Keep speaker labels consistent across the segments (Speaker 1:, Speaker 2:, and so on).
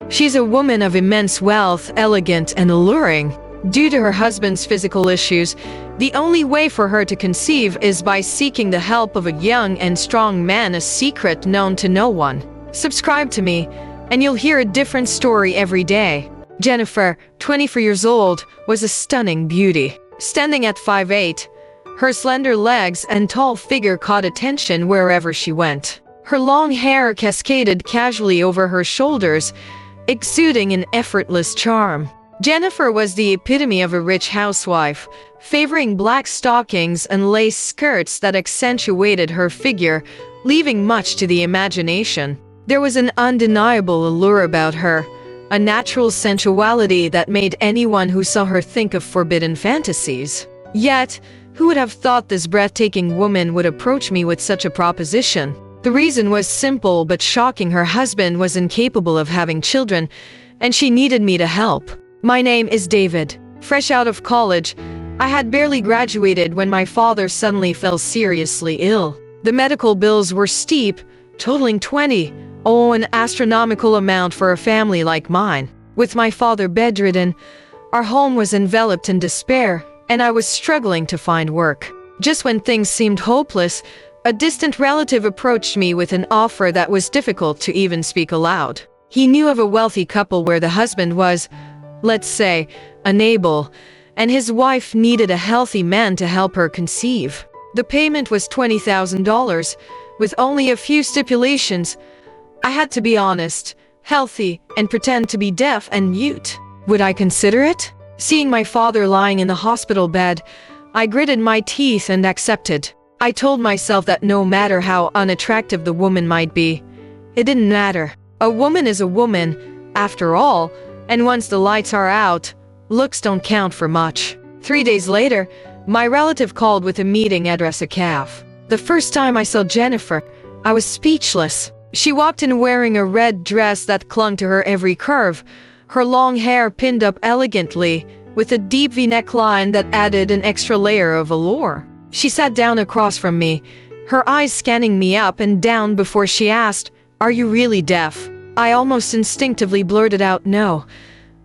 Speaker 1: She's a woman of immense wealth, elegant and alluring. Due to her husband's physical issues, the only way for her to conceive is by seeking the help of a young and strong man, a secret known to no one. Subscribe to me, and you'll hear a different story every day. Jennifer, 24 years old, was a stunning beauty. Standing at 5'8", her slender legs and tall figure caught attention wherever she went. Her long hair cascaded casually over her shoulders, exuding an effortless charm. Jennifer was the epitome of a rich housewife, favoring black stockings and lace skirts that accentuated her figure, leaving much to the imagination. There was an undeniable allure about her, a natural sensuality that made anyone who saw her think of forbidden fantasies. Yet, who would have thought this breathtaking woman would approach me with such a proposition? The reason was simple but shocking. Her husband was incapable of having children, and she needed me to help. My name is David. Fresh out of college, I had barely graduated when my father suddenly fell seriously ill. The medical bills were steep, totaling an astronomical amount for a family like mine. With my father bedridden, our home was enveloped in despair, and I was struggling to find work. Just when things seemed hopeless, a distant relative approached me with an offer that was difficult to even speak aloud. He knew of a wealthy couple where the husband was, let's say, unable, and his wife needed a healthy man to help her conceive. The payment was $20,000, with only a few stipulations. I had to be honest, healthy, and pretend to be deaf and mute. Would I consider it? Seeing my father lying in the hospital bed, I gritted my teeth and accepted. I told myself that no matter how unattractive the woman might be, it didn't matter. A woman is a woman, after all, and once the lights are out, looks don't count for much. 3 days later, my relative called with a meeting address, a calf. The first time I saw Jennifer, I was speechless. She walked in wearing a red dress that clung to her every curve, her long hair pinned up elegantly, with a deep V-neck line that added an extra layer of allure. She sat down across from me, her eyes scanning me up and down before she asked, "Are you really deaf?" I almost instinctively blurted out no,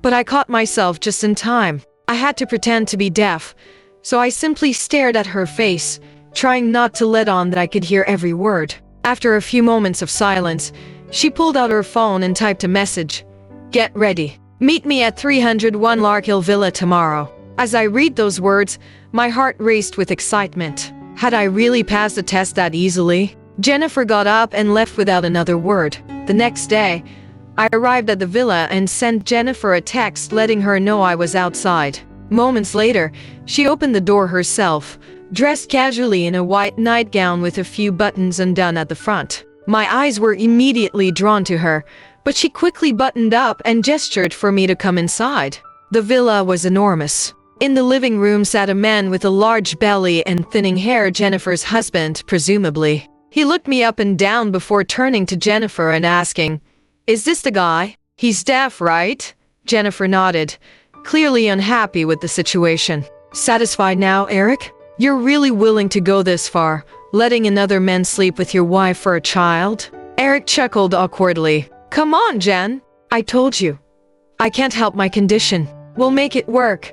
Speaker 1: but I caught myself just in time. I had to pretend to be deaf, so I simply stared at her face, trying not to let on that I could hear every word. After a few moments of silence, she pulled out her phone and typed a message. "Get ready. Meet me at 301 Larkhill Villa tomorrow." As I read those words, my heart raced with excitement. Had I really passed the test that easily? Jennifer got up and left without another word. The next day, I arrived at the villa and sent Jennifer a text letting her know I was outside. Moments later, she opened the door herself, dressed casually in a white nightgown with a few buttons undone at the front. My eyes were immediately drawn to her, but she quickly buttoned up and gestured for me to come inside. The villa was enormous. In the living room sat a man with a large belly and thinning hair, Jennifer's husband, presumably. He looked me up and down before turning to Jennifer and asking, "Is this the guy? He's deaf, right?" Jennifer nodded, clearly unhappy with the situation. "Satisfied now, Eric? You're really willing to go this far, letting another man sleep with your wife for a child?" Eric chuckled awkwardly. "Come on, Jen. I told you. I can't help my condition. We'll make it work,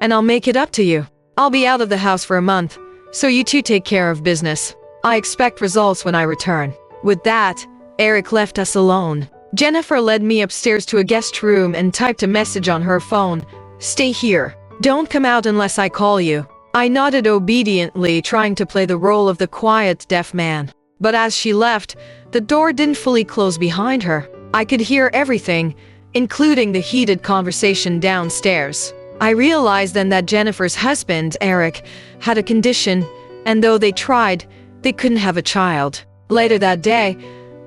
Speaker 1: and I'll make it up to you. I'll be out of the house for a month, so you two take care of business. I expect results when I return." With that, Eric left us alone. Jennifer led me upstairs to a guest room and typed a message on her phone. "Stay here. Don't come out unless I call you." I nodded obediently, trying to play the role of the quiet deaf man. But as she left, the door didn't fully close behind her. I could hear everything, including the heated conversation downstairs. I realized then that Jennifer's husband, Eric, had a condition, and though they tried, they couldn't have a child. Later that day,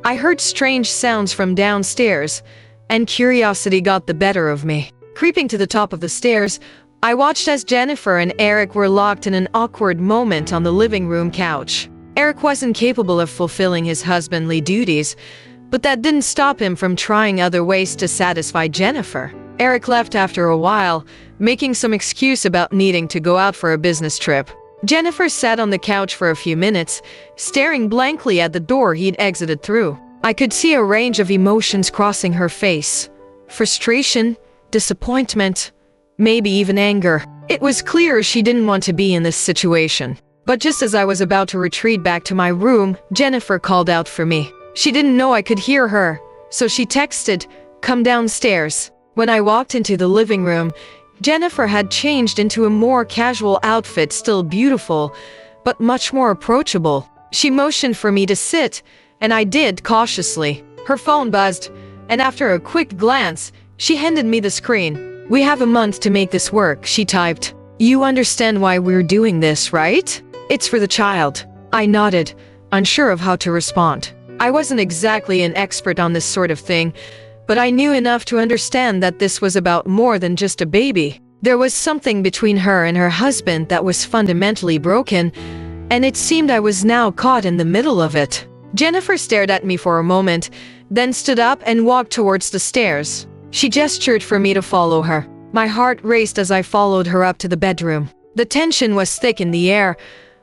Speaker 1: I heard strange sounds from downstairs, and curiosity got the better of me. Creeping to the top of the stairs, I watched as Jennifer and Eric were locked in an awkward moment on the living room couch. Eric wasn't capable of fulfilling his husbandly duties, but that didn't stop him from trying other ways to satisfy Jennifer. Eric left after a while, making some excuse about needing to go out for a business trip. Jennifer sat on the couch for a few minutes, staring blankly at the door he'd exited through. I could see a range of emotions crossing her face. frustration, disappointment, maybe even anger. It was clear she didn't want to be in this situation. But just as I was about to retreat back to my room, Jennifer called out for me. She didn't know I could hear her, so she texted, "Come downstairs." When I walked into the living room, Jennifer had changed into a more casual outfit, still beautiful, but much more approachable. She motioned for me to sit, and I did cautiously. Her phone buzzed, and after a quick glance, she handed me the screen. "We have a month to make this work," she typed. "You understand why we're doing this, right? It's for the child." I nodded, unsure of how to respond. I wasn't exactly an expert on this sort of thing, but I knew enough to understand that this was about more than just a baby. There was something between her and her husband that was fundamentally broken, and it seemed I was now caught in the middle of it. Jennifer stared at me for a moment, then stood up and walked towards the stairs. She gestured for me to follow her. My heart raced as I followed her up to the bedroom. The tension was thick in the air,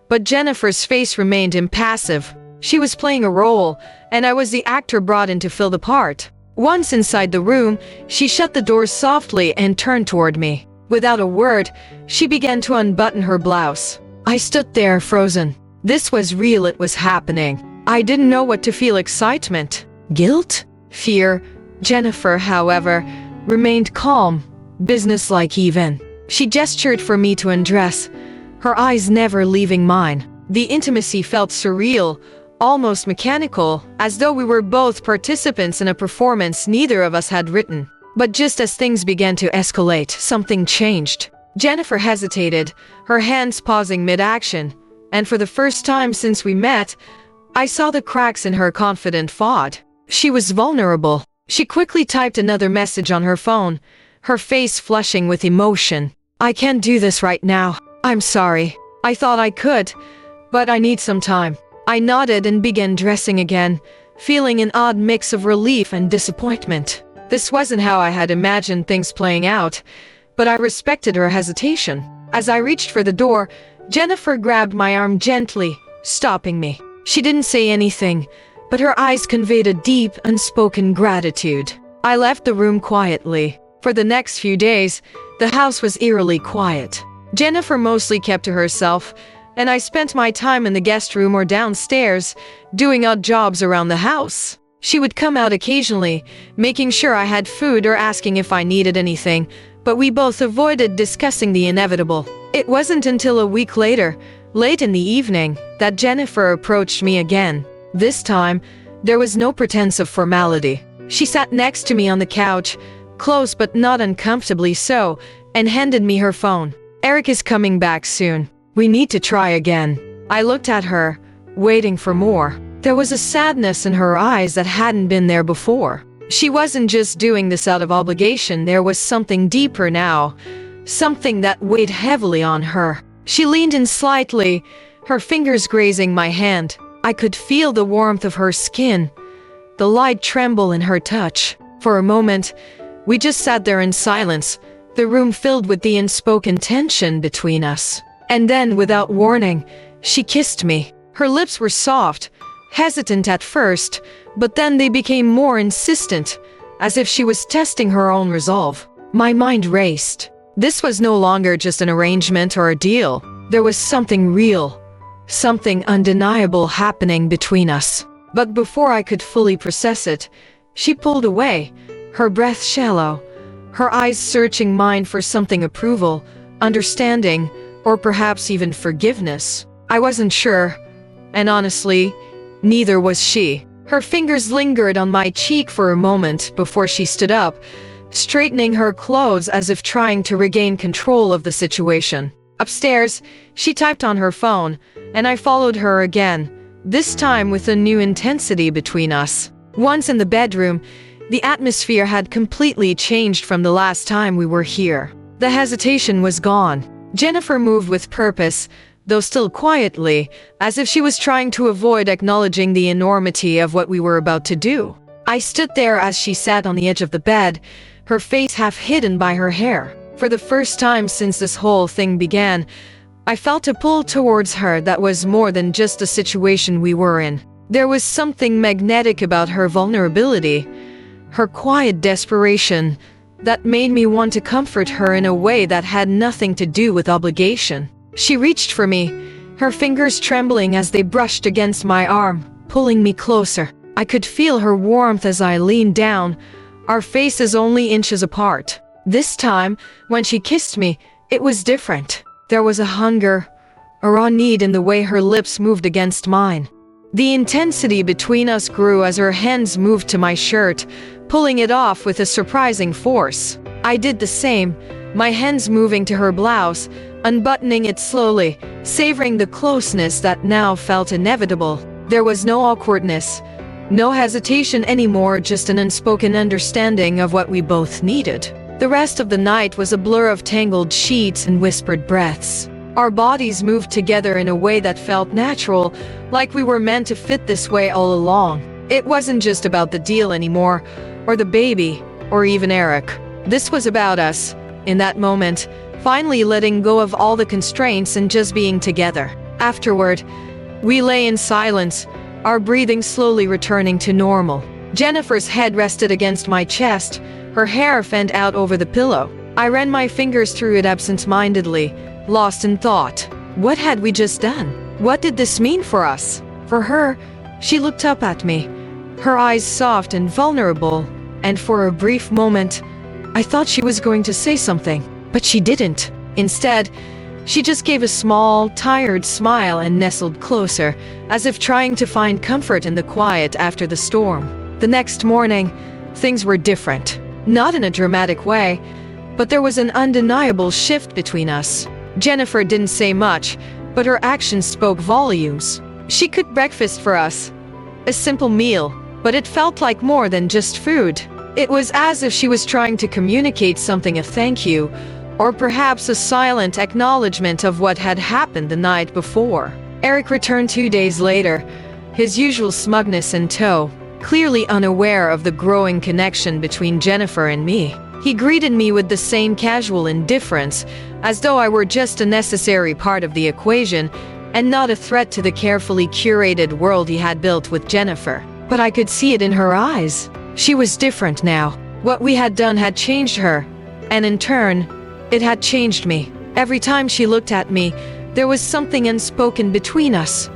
Speaker 1: but Jennifer's face remained impassive. She was playing a role, and I was the actor brought in to fill the part. Once inside the room, she shut the door softly and turned toward me. Without a word, she began to unbutton her blouse. I stood there frozen. This was real, it was happening. I didn't know what to feel: excitement, guilt, fear. Jennifer, however, remained calm, businesslike even. She gestured for me to undress, her eyes never leaving mine. The intimacy felt surreal, almost mechanical, as though we were both participants in a performance neither of us had written. But just as things began to escalate, something changed. Jennifer hesitated, her hands pausing mid-action, and for the first time since we met, I saw the cracks in her confident facade. She was vulnerable. She quickly typed another message on her phone, her face flushing with emotion. "I can't do this right now. I'm sorry. I thought I could, but I need some time." I nodded and began dressing again, feeling an odd mix of relief and disappointment. This wasn't how I had imagined things playing out, but I respected her hesitation. As I reached for the door, Jennifer grabbed my arm gently, stopping me. She didn't say anything, but her eyes conveyed a deep, unspoken gratitude. I left the room quietly. For the next few days, the house was eerily quiet. Jennifer mostly kept to herself, and I spent my time in the guest room or downstairs, doing odd jobs around the house. She would come out occasionally, making sure I had food or asking if I needed anything, but we both avoided discussing the inevitable. It wasn't until a week later, late in the evening, that Jennifer approached me again. This time, there was no pretense of formality. She sat next to me on the couch, close but not uncomfortably so, and handed me her phone. "Eric is coming back soon. We need to try again." I looked at her, waiting for more. There was a sadness in her eyes that hadn't been there before. She wasn't just doing this out of obligation, there was something deeper now, something that weighed heavily on her. She leaned in slightly, her fingers grazing my hand. I could feel the warmth of her skin, the light tremble in her touch. For a moment, we just sat there in silence, the room filled with the unspoken tension between us. And then, without warning, she kissed me. Her lips were soft, hesitant at first, but then they became more insistent, as if she was testing her own resolve. My mind raced. This was no longer just an arrangement or a deal. There was something real, something undeniable happening between us. But before I could fully process it, she pulled away, her breath shallow, her eyes searching mine for something: approval, understanding, or perhaps even forgiveness. I wasn't sure, and honestly, neither was she. Her fingers lingered on my cheek for a moment before she stood up, straightening her clothes as if trying to regain control of the situation. Upstairs, she typed on her phone, and I followed her again, this time with a new intensity between us. Once in the bedroom, the atmosphere had completely changed from the last time we were here. The hesitation was gone. Jennifer moved with purpose, though still quietly, as if she was trying to avoid acknowledging the enormity of what we were about to do. I stood there as she sat on the edge of the bed, her face half hidden by her hair. For the first time since this whole thing began, I felt a pull towards her that was more than just the situation we were in. There was something magnetic about her vulnerability, her quiet desperation, that made me want to comfort her in a way that had nothing to do with obligation. She reached for me, her fingers trembling as they brushed against my arm, pulling me closer. I could feel her warmth as I leaned down, our faces only inches apart. This time, when she kissed me, it was different. There was a hunger, a raw need in the way her lips moved against mine. The intensity between us grew as her hands moved to my shirt, pulling it off with a surprising force. I did the same, my hands moving to her blouse, unbuttoning it slowly, savoring the closeness that now felt inevitable. There was no awkwardness, no hesitation anymore, just an unspoken understanding of what we both needed. The rest of the night was a blur of tangled sheets and whispered breaths. Our bodies moved together in a way that felt natural, like we were meant to fit this way all along. It wasn't just about the deal anymore, or the baby, or even Eric. This was about us, in that moment, finally letting go of all the constraints and just being together. Afterward, we lay in silence, our breathing slowly returning to normal. Jennifer's head rested against my chest, her hair fanned out over the pillow. I ran my fingers through it absent-mindedly, lost in thought. What had we just done? What did this mean for us? For her, she looked up at me, her eyes soft and vulnerable, and for a brief moment, I thought she was going to say something, but she didn't. Instead, she just gave a small, tired smile and nestled closer, as if trying to find comfort in the quiet after the storm. The next morning, things were different. Not in a dramatic way, but there was an undeniable shift between us. Jennifer didn't say much, but her actions spoke volumes. She cooked breakfast for us, a simple meal, but it felt like more than just food. It was as if she was trying to communicate something, a thank you, or perhaps a silent acknowledgement of what had happened the night before. Eric returned 2 days later, his usual smugness in tow, clearly unaware of the growing connection between Jennifer and me. He greeted me with the same casual indifference, as though I were just a necessary part of the equation and not a threat to the carefully curated world he had built with Jennifer. But I could see it in her eyes. She was different now. What we had done had changed her, and in turn, it had changed me. Every time she looked at me, there was something unspoken between us,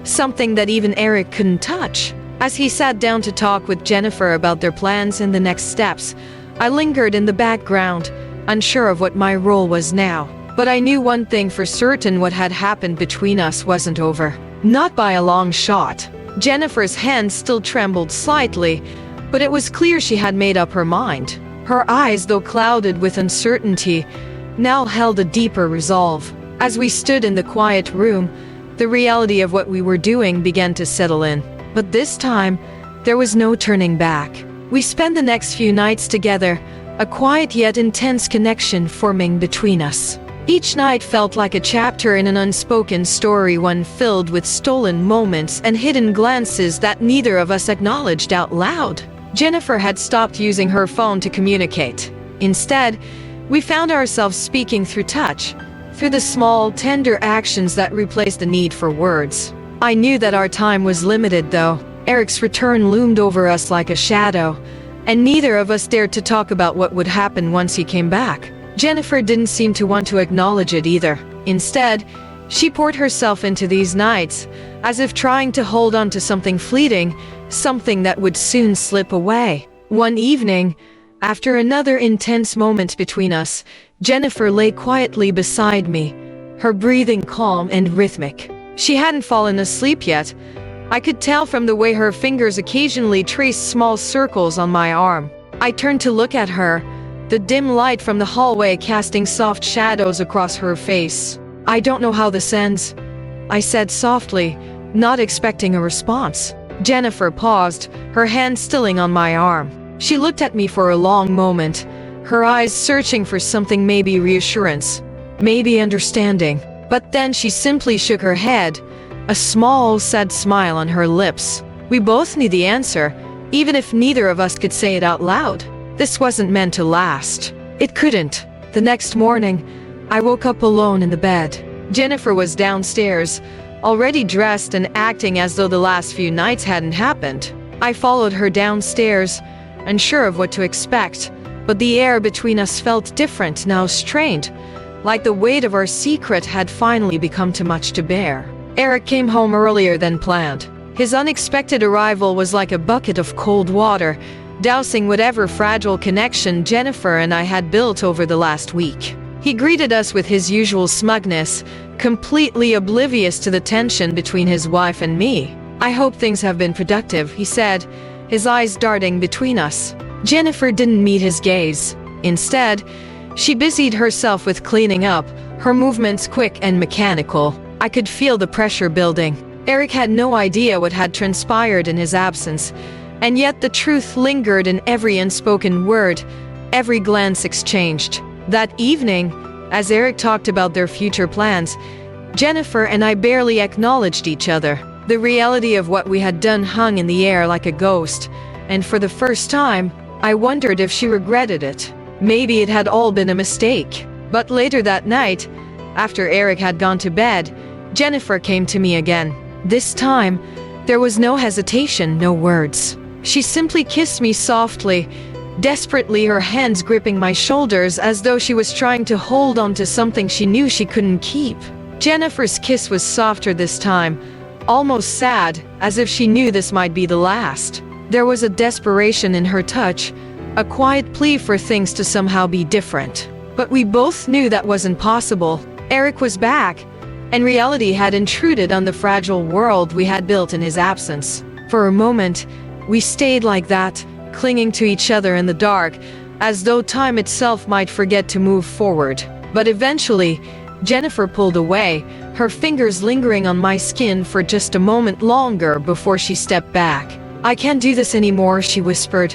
Speaker 1: something that even Eric couldn't touch. As he sat down to talk with Jennifer about their plans and the next steps, I lingered in the background, unsure of what my role was now. But I knew one thing for certain: what had happened between us wasn't over. Not by a long shot. Jennifer's hand still trembled slightly, but it was clear she had made up her mind. Her eyes, though clouded with uncertainty, now held a deeper resolve. As we stood in the quiet room, the reality of what we were doing began to settle in. But this time, there was no turning back. We spent the next few nights together, a quiet yet intense connection forming between us. Each night felt like a chapter in an unspoken story, one filled with stolen moments and hidden glances that neither of us acknowledged out loud. Jennifer had stopped using her phone to communicate. Instead, we found ourselves speaking through touch, through the small, tender actions that replaced the need for words. I knew that our time was limited, though. Eric's return loomed over us like a shadow, and neither of us dared to talk about what would happen once he came back. Jennifer didn't seem to want to acknowledge it either. Instead, she poured herself into these nights, as if trying to hold on to something fleeting, something that would soon slip away. One evening, after another intense moment between us, Jennifer lay quietly beside me, her breathing calm and rhythmic. She hadn't fallen asleep yet. I could tell from the way her fingers occasionally traced small circles on my arm. I turned to look at her, the dim light from the hallway casting soft shadows across her face. "I don't know how this ends," I said softly, not expecting a response. Jennifer paused, her hand stilling on my arm. She looked at me for a long moment, her eyes searching for something, maybe reassurance, maybe understanding. But then she simply shook her head, a small, sad smile on her lips. We both knew the answer, even if neither of us could say it out loud. This wasn't meant to last. It couldn't. The next morning, I woke up alone in the bed. Jennifer was downstairs, already dressed and acting as though the last few nights hadn't happened. I followed her downstairs, unsure of what to expect. But the air between us felt different, now strained, like the weight of our secret had finally become too much to bear. Eric came home earlier than planned. His unexpected arrival was like a bucket of cold water, dousing whatever fragile connection Jennifer and I had built over the last week. He greeted us with his usual smugness, completely oblivious to the tension between his wife and me. "I hope things have been productive," he said, his eyes darting between us. Jennifer didn't meet his gaze. Instead, she busied herself with cleaning up, her movements quick and mechanical. I could feel the pressure building. Eric had no idea what had transpired in his absence, and yet the truth lingered in every unspoken word, every glance exchanged. That evening, as Eric talked about their future plans, Jennifer and I barely acknowledged each other. The reality of what we had done hung in the air like a ghost, and for the first time, I wondered if she regretted it. Maybe it had all been a mistake. But later that night, after Eric had gone to bed, Jennifer came to me again. This time, there was no hesitation, no words. She simply kissed me softly, desperately, her hands gripping my shoulders as though she was trying to hold on to something she knew she couldn't keep. Jennifer's kiss was softer this time, almost sad, as if she knew this might be the last. There was a desperation in her touch, a quiet plea for things to somehow be different. But we both knew that wasn't possible. Eric was back, and reality had intruded on the fragile world we had built in his absence. For a moment, we stayed like that, clinging to each other in the dark, as though time itself might forget to move forward. But eventually, Jennifer pulled away, her fingers lingering on my skin for just a moment longer before she stepped back. "I can't do this anymore," she whispered,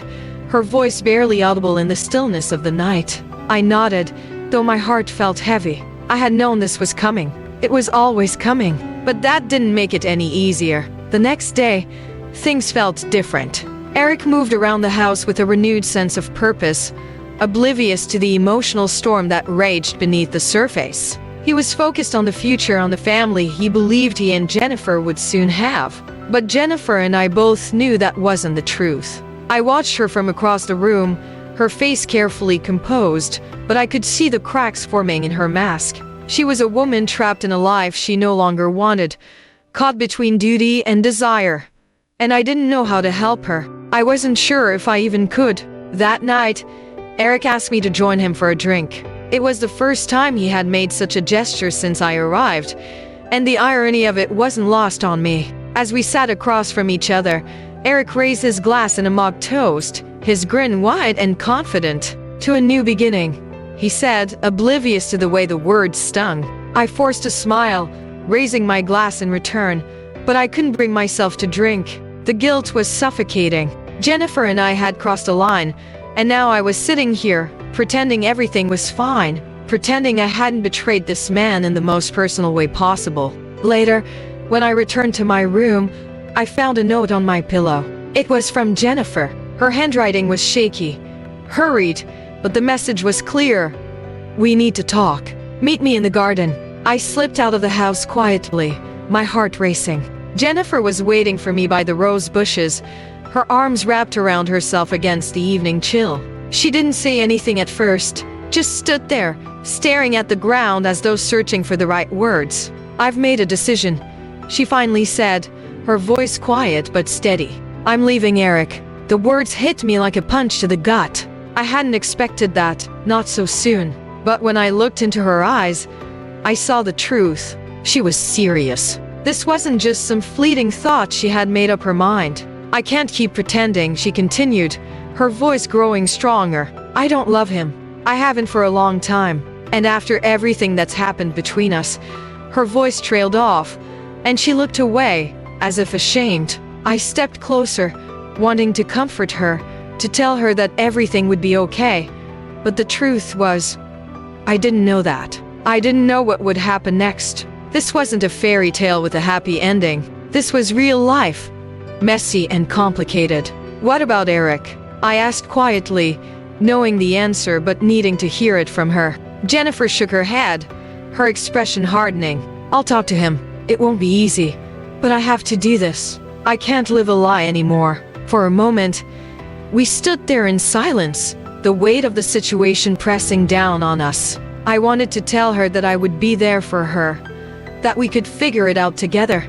Speaker 1: her voice barely audible in the stillness of the night. I nodded, though my heart felt heavy. I had known this was coming. It was always coming. But that didn't make it any easier. The next day, things felt different. Eric moved around the house with a renewed sense of purpose, oblivious to the emotional storm that raged beneath the surface. He was focused on the future, on the family he believed he and Jennifer would soon have. But Jennifer and I both knew that wasn't the truth. I watched her from across the room, her face carefully composed, but I could see the cracks forming in her mask. She was a woman trapped in a life she no longer wanted, caught between duty and desire. And I didn't know how to help her. I wasn't sure if I even could. That night, Eric asked me to join him for a drink. It was the first time he had made such a gesture since I arrived, and the irony of it wasn't lost on me. As we sat across from each other, Eric raised his glass in a mock toast, his grin wide and confident. "To a new beginning," he said, oblivious to the way the words stung. I forced a smile, raising my glass in return, but I couldn't bring myself to drink. The guilt was suffocating. Jennifer and I had crossed a line, and now I was sitting here, pretending everything was fine, pretending I hadn't betrayed this man in the most personal way possible. Later, when I returned to my room, I found a note on my pillow. It was from Jennifer. Her handwriting was shaky, hurried, but the message was clear. "We need to talk. Meet me in the garden." I slipped out of the house quietly, my heart racing. Jennifer was waiting for me by the rose bushes, her arms wrapped around herself against the evening chill. She didn't say anything at first, just stood there, staring at the ground as though searching for the right words. "I've made a decision," she finally said, her voice quiet but steady. "I'm leaving Eric." The words hit me like a punch to the gut. I hadn't expected that, not so soon. But when I looked into her eyes, I saw the truth. She was serious. This wasn't just some fleeting thought she had made up her mind. "I can't keep pretending," she continued, her voice growing stronger. "I don't love him. I haven't for a long time. And after everything that's happened between us," her voice trailed off, and she looked away, as if ashamed. I stepped closer, wanting to comfort her, to tell her that everything would be okay. But the truth was, I didn't know that. I didn't know what would happen next. This wasn't a fairy tale with a happy ending. This was real life, messy and complicated. "What about Eric?" I asked quietly, knowing the answer but needing to hear it from her. Jennifer shook her head, her expression hardening. "I'll talk to him. It won't be easy, but I have to do this. I can't live a lie anymore." For a moment, We stood there in silence, the weight of the situation pressing down on us. I wanted to tell her that I would be there for her, that we could figure it out together,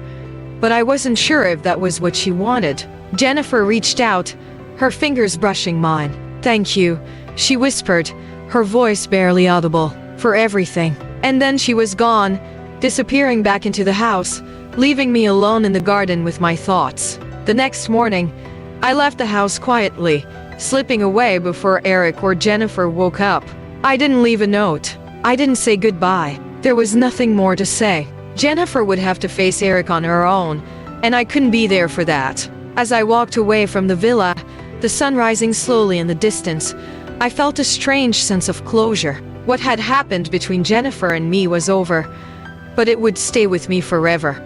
Speaker 1: but I wasn't sure if that was what she wanted. Jennifer reached out, her fingers brushing mine. "Thank you," she whispered, her voice barely audible, "for everything." And then she was gone, disappearing back into the house, leaving me alone in the garden with my thoughts. The next morning, I left the house quietly, slipping away before Eric or Jennifer woke up. I didn't leave a note. I didn't say goodbye. There was nothing more to say. Jennifer would have to face Eric on her own, and I couldn't be there for that. As I walked away from the villa, the sun rising slowly in the distance, I felt a strange sense of closure. What had happened between Jennifer and me was over, but it would stay with me forever.